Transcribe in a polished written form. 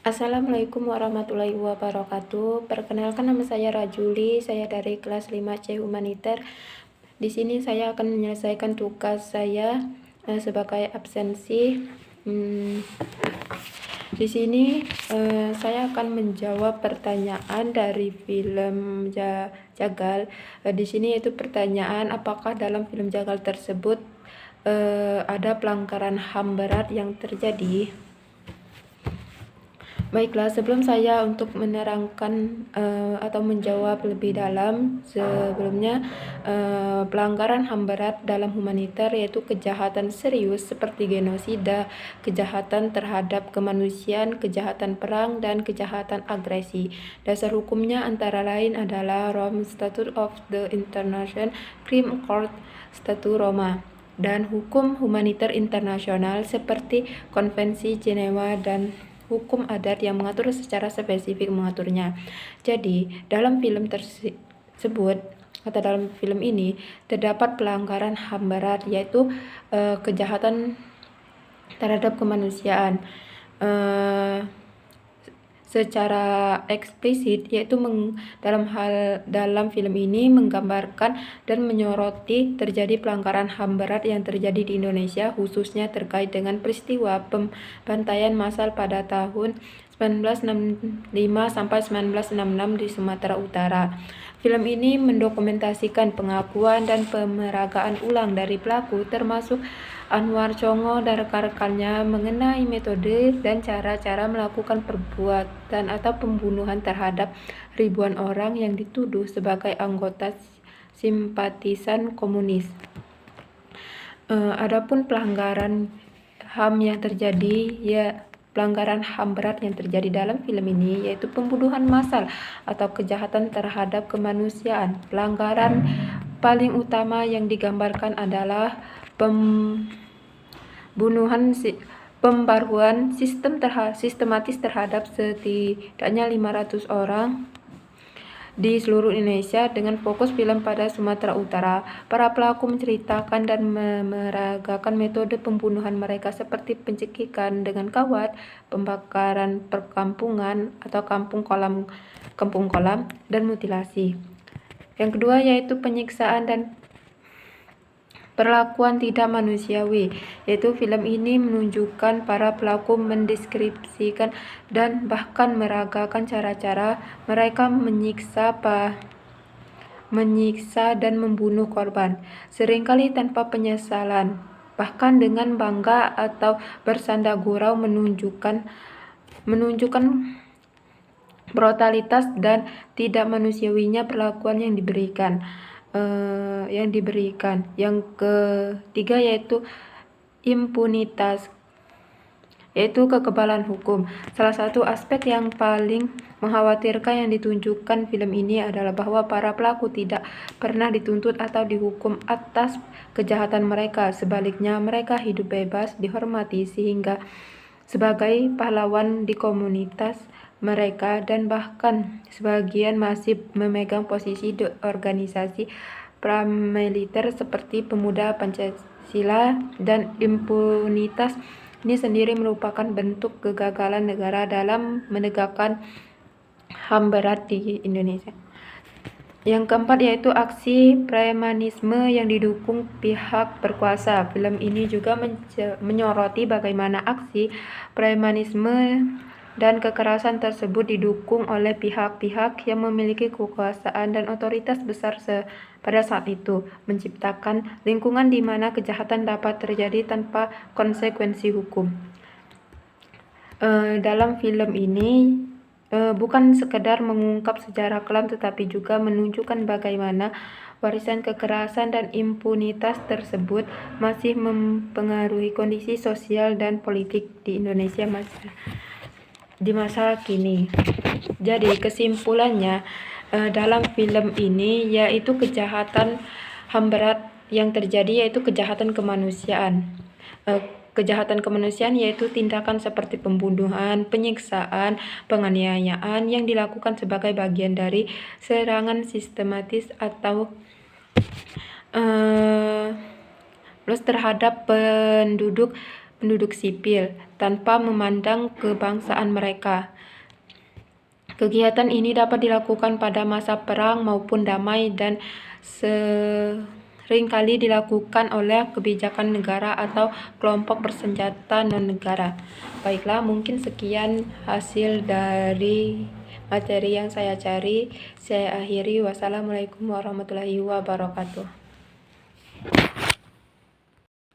Assalamualaikum warahmatullahi wabarakatuh. Perkenalkan, nama saya Rajuli, saya dari kelas 5C Humaniter. Di sini saya akan menyelesaikan tugas saya sebagai absensi. Di sini saya akan menjawab pertanyaan dari film Jagal. Di sini yaitu pertanyaan, apakah dalam film Jagal tersebut ada pelanggaran HAM berat yang terjadi? Baiklah, sebelum saya untuk menerangkan atau menjawab lebih dalam, sebelumnya pelanggaran HAM berat dalam humaniter yaitu kejahatan serius seperti genosida, kejahatan terhadap kemanusiaan, kejahatan perang, dan kejahatan agresi. Dasar hukumnya antara lain adalah Rome Statute of the International Crime Court, Statute Roma, dan hukum humaniter internasional seperti Konvensi Jenewa dan hukum adat yang mengatur secara spesifik mengaturnya. Jadi, dalam film tersebut atau dalam film ini terdapat pelanggaran HAM berat, yaitu kejahatan terhadap kemanusiaan secara eksplisit, yaitu dalam film ini menggambarkan dan menyoroti terjadi pelanggaran HAM berat yang terjadi di Indonesia, khususnya terkait dengan peristiwa pembantaian massal pada tahun 1965 sampai 1966 di Sumatera Utara. Film ini mendokumentasikan pengakuan dan pemeragaan ulang dari pelaku, termasuk Anwar Congo dan rekan-rekannya, mengenai metode dan cara-cara melakukan perbuatan atau pembunuhan terhadap ribuan orang yang dituduh sebagai anggota simpatisan komunis. Adapun pelanggaran HAM yang terjadi, pelanggaran HAM berat yang terjadi dalam film ini yaitu pembunuhan massal atau kejahatan terhadap kemanusiaan. Pelanggaran paling utama yang digambarkan adalah pembaruan sistematis terhadap setidaknya 500 orang di seluruh Indonesia dengan fokus film pada Sumatera Utara. Para pelaku menceritakan dan memeragakan metode pembunuhan mereka seperti pencekikan dengan kawat, pembakaran perkampungan atau kampung kolam, dan mutilasi. Yang kedua yaitu penyiksaan dan perlakuan tidak manusiawi, yaitu film ini menunjukkan para pelaku mendeskripsikan dan bahkan meragakan cara-cara mereka menyiksa dan membunuh korban, seringkali tanpa penyesalan, bahkan dengan bangga atau bersanda gurau menunjukkan brutalitas dan tidak manusiawinya perlakuan yang diberikan. Yang ketiga yaitu impunitas, yaitu kekebalan hukum. Salah satu aspek yang paling mengkhawatirkan yang ditunjukkan film ini adalah bahwa para pelaku tidak pernah dituntut atau dihukum atas kejahatan mereka. Sebaliknya, mereka hidup bebas, dihormati sehingga sebagai pahlawan di komunitas mereka, dan bahkan sebagian masih memegang posisi di organisasi pramiliter seperti Pemuda Pancasila. Dan impunitas ini sendiri merupakan bentuk kegagalan negara dalam menegakkan HAM berat di Indonesia. Yang keempat yaitu aksi premanisme yang didukung pihak berkuasa. Film ini juga menyoroti bagaimana aksi premanisme dan kekerasan tersebut didukung oleh pihak-pihak yang memiliki kekuasaan dan otoritas besar pada saat itu, menciptakan lingkungan di mana kejahatan dapat terjadi tanpa konsekuensi hukum. Dalam film ini bukan sekedar mengungkap sejarah kelam, tetapi juga menunjukkan bagaimana warisan kekerasan dan impunitas tersebut masih mempengaruhi kondisi sosial dan politik di Indonesia di masa kini. Jadi kesimpulannya, dalam film ini yaitu kejahatan HAM berat yang terjadi yaitu kejahatan kemanusiaan. Kejahatan kemanusiaan yaitu tindakan seperti pembunuhan, penyiksaan, penganiayaan yang dilakukan sebagai bagian dari serangan sistematis atau terhadap penduduk penduduk sipil tanpa memandang kebangsaan mereka. Kegiatan ini dapat dilakukan pada masa perang maupun damai dan seringkali dilakukan oleh kebijakan negara atau kelompok bersenjata non-negara. Baiklah, mungkin sekian hasil dari materi yang saya cari. Saya akhiri. Wassalamualaikum warahmatullahi wabarakatuh.